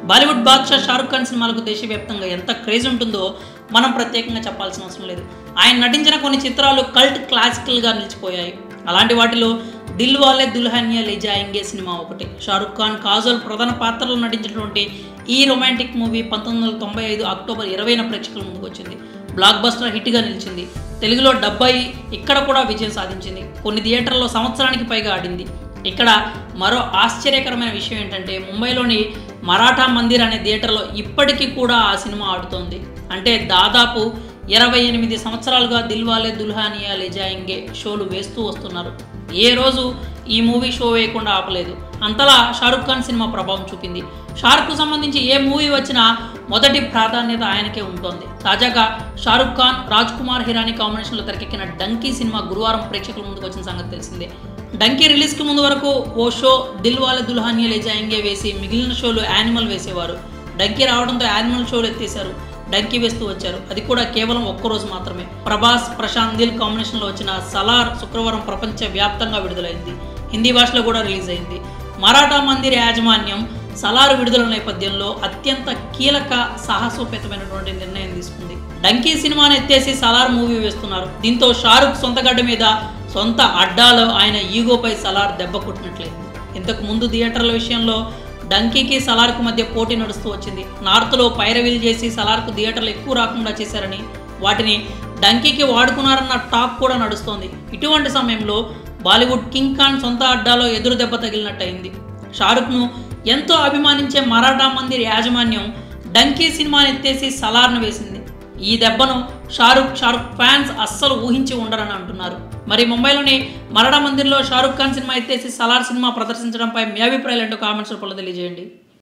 బాలీవుడ్ బాద్షా షారుఖ్ ఖాన్ సినిమాలకు దేశవ్యాప్తంగా ఎంత క్రేజ్ ఉంటుందో మనం ప్రత్యేకంగా చెప్పాల్సిన అవసరం లేదు. ఆయన నటించిన కొన్ని చిత్రాలు కల్ట్ క్లాసికల్గా నిలిచిపోయాయి. అలాంటి వాటిలో దిల్ వాలే దుల్హనియా లే జాయేంగే సినిమా ఒకటి. షారుఖ్ ఖాన్, కాజల్ ప్రధాన పాత్రలో నటించినటువంటి ఈ రొమాంటిక్ మూవీ 1995 అక్టోబర్ 20న ప్రేక్షకుల ముందుకు వచ్చింది. బ్లాక్ బస్టర్ హిట్గా నిలిచింది. తెలుగులో డబ్బై ఇక్కడ కూడా విజయం సాధించింది. కొన్ని థియేటర్లో సంవత్సరానికి పైగా ఆడింది. ఇక్కడ మరో ఆశ్చర్యకరమైన విషయం ఏంటంటే ముంబైలోని మరాఠా మందిర్ అనే థియేటర్లో ఇప్పటికీ కూడా ఆ సినిమా ఆడుతోంది. అంటే దాదాపు 28 సంవత్సరాలుగా దిల్ వాలే దుల్హనియా లే జాయేంగే షోలు వేస్తూ వస్తున్నారు. ఏ రోజు ఈ మూవీ షో వేయకుండా ఆపలేదు. అంతలా షారుఖ్ ఖాన్ సినిమా ప్రభావం చూపింది. షారుఖ్కు సంబంధించి ఏ మూవీ వచ్చినా మొదటి ప్రాధాన్యత ఆయనకే ఉంటుంది. తాజాగా షారుఖ్ ఖాన్, రాజ్ కుమార్ హిరానీ కాంబినేషన్లో తెరకెక్కిన డంకీ సినిమా గురువారం ప్రేక్షకుల ముందుకు వచ్చిన సంగతి తెలిసిందే. డంకీ రిలీజ్కి ముందు వరకు ఓ షో దిల్ వాలే దుల్హనియా లే జాయేంగే వేసి మిగిలిన షోలు యానిమల్ వేసేవారు. డంకీ రావడంతో యానిమల్ షోలు ఎత్తేశారు. డంకీ వేస్తూ వచ్చారు. అది కూడా కేవలం ఒక్కరోజు మాత్రమే. ప్రభాస్, ప్రశాంత్ నీల్ కాంబినేషన్లో వచ్చిన సలార్ శుక్రవారం ప్రపంచ వ్యాప్తంగా విడుదలైంది. హిందీ భాషలో కూడా రిలీజ్ అయింది. మరాఠా మందిర్ యాజమాన్యం సలార్ విడుదల నేపథ్యంలో అత్యంత కీలక సాహసోపేతమైనటువంటి నిర్ణయం తీసుకుంది. డంకీ సినిమాను ఎత్తేసి సలార్ మూవీ వేస్తున్నారు. దీంతో షారుఖ్ సొంత గడ్డ మీద, సొంత అడ్డాలో ఆయన ఈగోపై సలార్ దెబ్బ కొట్టినట్లయింది. ఇంతకు ముందు థియేటర్ల విషయంలో డంకీకి సలార్కు మధ్య పోటీ నడుస్తూ వచ్చింది. నార్త్లో పైరవీలు చేసి సలార్కు థియేటర్లు ఎక్కువ రాకుండా చేశారని, వాటిని డంకీకి వాడుకున్నారన్న టాక్ కూడా నడుస్తోంది. ఇటువంటి సమయంలో బాలీవుడ్ కింగ్ ఖాన్ సొంత అడ్డాలో ఎదురు దెబ్బ తగిలినట్టయింది. షారుఖ్ను ఎంతో అభిమానించే మరాఠా మందిర్ యాజమాన్యం డంకీ సినిమాని ఎత్తేసి సలార్ను వేసింది. ఈ దెబ్బను షారుఖ్ ఫ్యాన్స్ అస్సలు ఊహించి ఉండరని అంటున్నారు. మరి ముంబైలోని మరాఠా మందిర్లో షారుఖ్ ఖాన్ సినిమా ఎత్తేసి సలార్ సినిమా ప్రదర్శించడంపై మీ అభిప్రాయాలు ఏంటో కామెంట్స్ రూపంలో తెలియజేయండి.